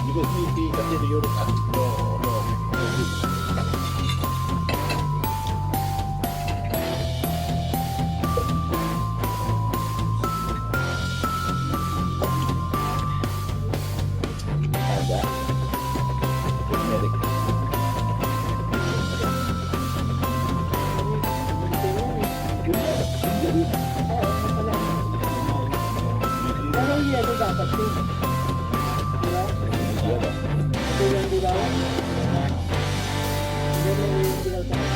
Because maybe kasi yung no, no. Ada. Merik. Pero iya ito dapat din. Diba? Ito yung dilaw. Ito yung dilaw tayo.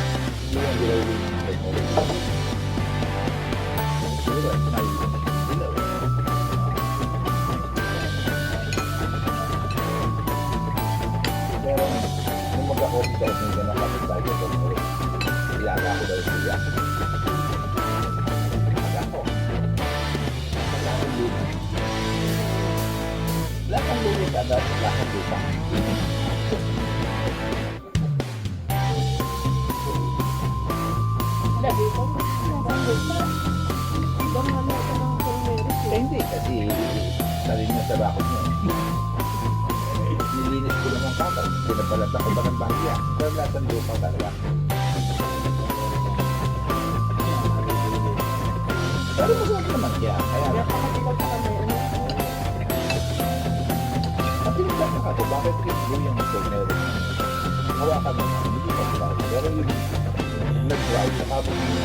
Pero nung mag-office ako ng gano'n kapit tayo ito, iyaga ako dahil siya. Ako. Wala akong lupa. Wala kang lupa kada, wala kang lupa. Lagi ko. Ibang ano ito ng pulmeris eh. Hindi kasi sarili na sa bakod niya. Nilinis ko lang ang kapal. Pinabalatan ko ba ng bahya? Pero lahat ng lupa talaga. Pero masarap naman kaya. Kaya Kaya pakatilaw sa kamay. Ano? at pinagtataka ko bakit blue yung pulmeris. Hawakan mo na, hindi pa sila. Pero yung nag-dry sa kapag yung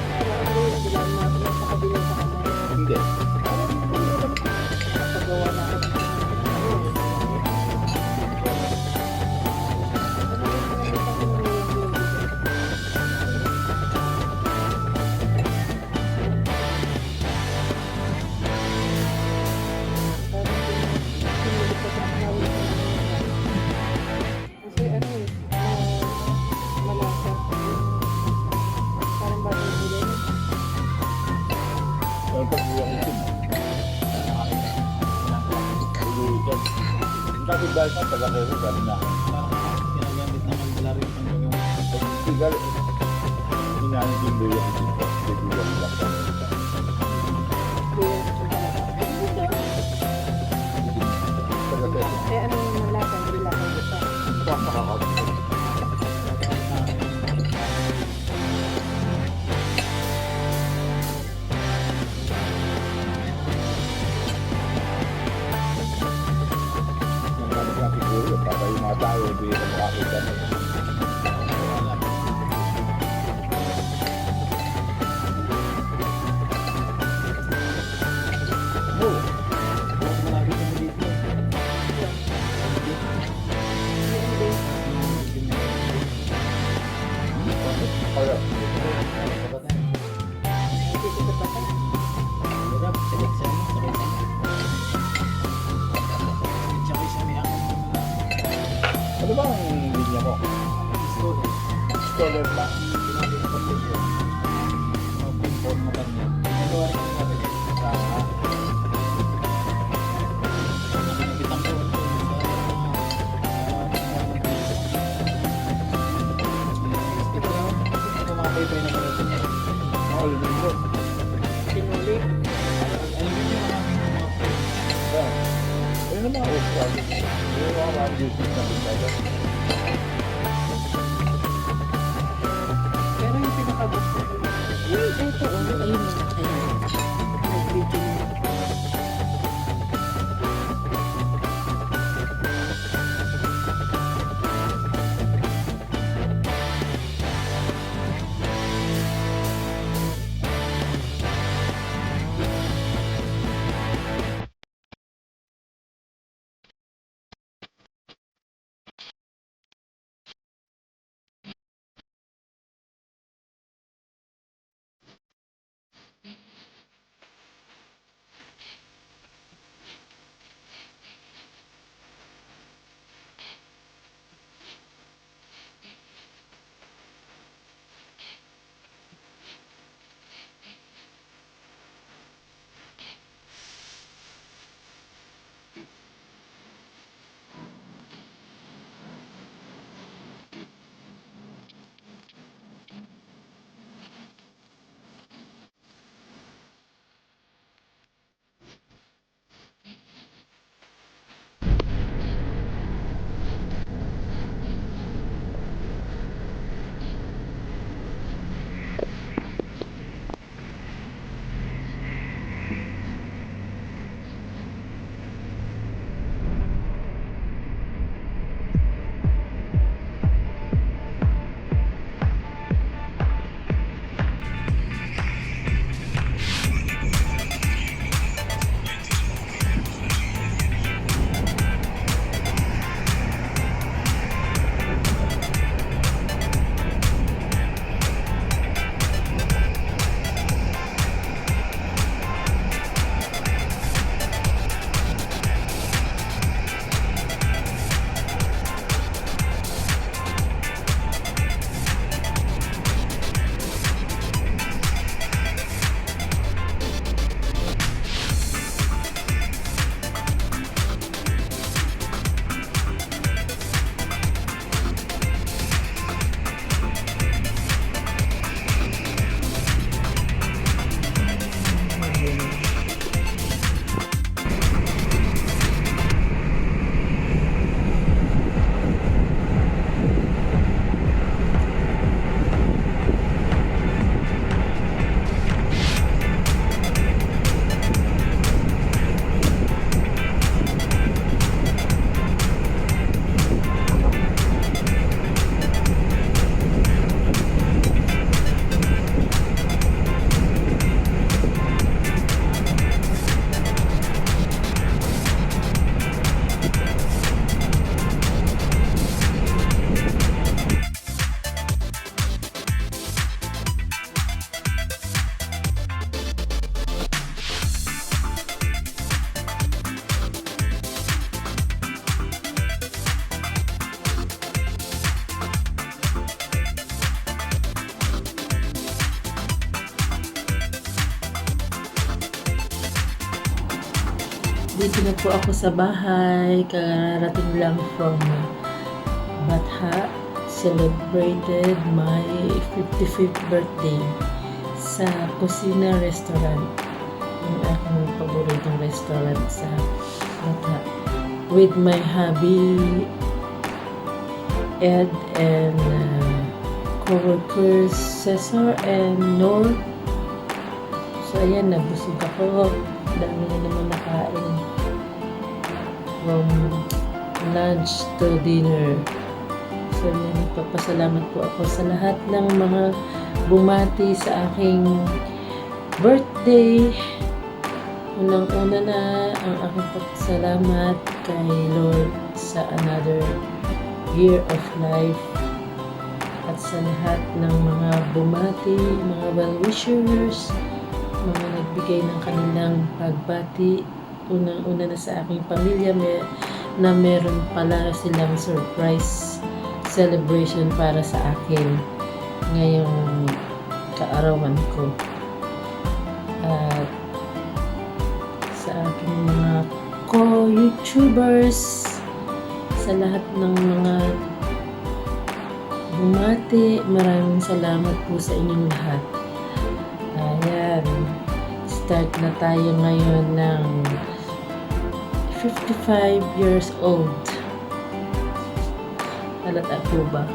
Para ano yung dilaw na sa kabilang sa kamay. hindi. Paggawa na ako. Kasi ano eh, malasa. Parang bagay nila. Pero pag buwang itim, ulutan. Yung kapit dahil sa taga-kero, galing na ako. Ginagamit naman pala rin yung Tigal, hinanit yung buwang itim ko. Yung buwang lang sa mga. Taga-kero. Eh ano yung malasa, hindi lasa gusto. Pakakakot. Yung kapit siguro, para yung mga tao, hindi na makakita na. Oo. malapit kami dito. Kaya, Hirap, selection mo, sabay tayo. Tsaka isa may ako ano ba ang linya mo? store. Scholar ba? Ginagawa ko pa yun. Mga pinpon mo kanya. Ginagawa rin kami natin sa nakinabitan ko ito sa mga paypay na pala ito. Oo, yun yun. Pinuli. Alam mo yung mga Yeah. Ayun ang mga off-road. Yung mga run-duties na pintaga. Pero yung pinakagusto ko. Ito, ayun. Nag-video Dito na po ako sa bahay. Kararating lang from Batha. Celebrated my 55th birthday sa Kusina Restaurant. Yung aking paboritong restaurant sa Batha. With my hubby, Ed, and co-workers Cesar and Nor. So ayan, nabusog ako. Dami na naman nakain. From lunch to dinner. So ayan, nagpapasalamat po ako sa lahat ng mga bumati sa aking birthday. Unang-una na ang aking pagsalamat kay Lord sa another year of life at sa lahat ng mga bumati, mga well-wishers, mga nagbigay ng kanilang pagbati. Unang-una na sa aking pamilya na meron pala silang surprise celebration para sa akin ngayong kaarawan ko. At sa aking mga co-YouTubers, sa lahat ng mga bumati, maraming salamat po sa inyong lahat. Ayan, start na tayo ngayon ng 55 years old. Halata po ba?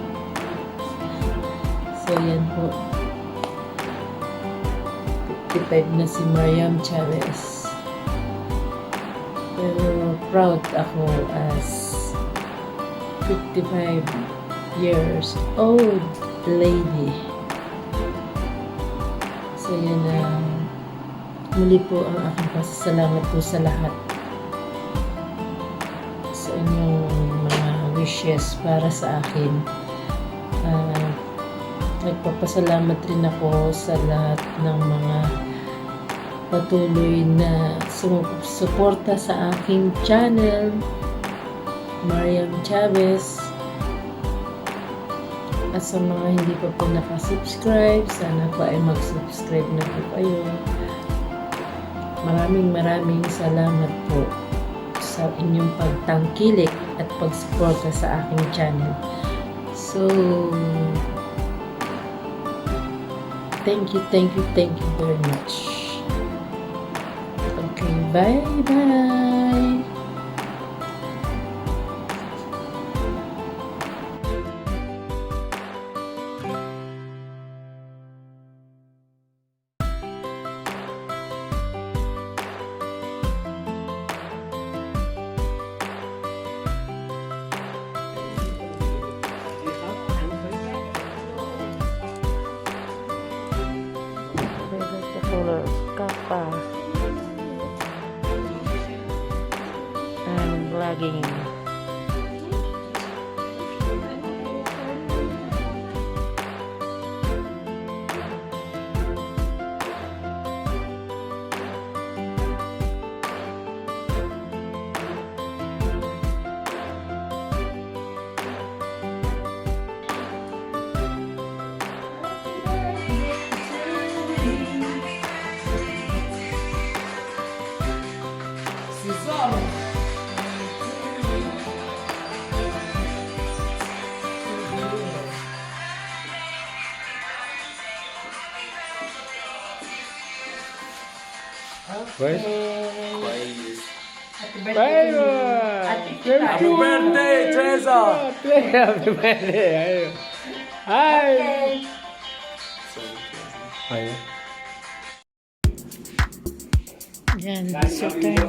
So, yan po. 55 na si Mariam Chavez. Pero proud ako as 55 years old lady. So, yan na. Muli po ang aking pasasalamat po sa lahat. Sa inyong mga wishes para sa akin. Nagpapasalamat rin ako sa lahat ng mga patuloy na sumuporta sa aking channel, Mariam Chavez. At sa mga hindi pa po nakasubscribe, sana po ay mag-subscribe na po kayo. Maraming salamat po sa inyong pagtangkilik at pagsuporta sa aking channel. So, thank you very much. Okay, bye-bye. Kappa and vlogging. Right? Happy birthday to you. Happy birthday, Teresa! Happy birthday! Hi! Hi. Yan, dessert time.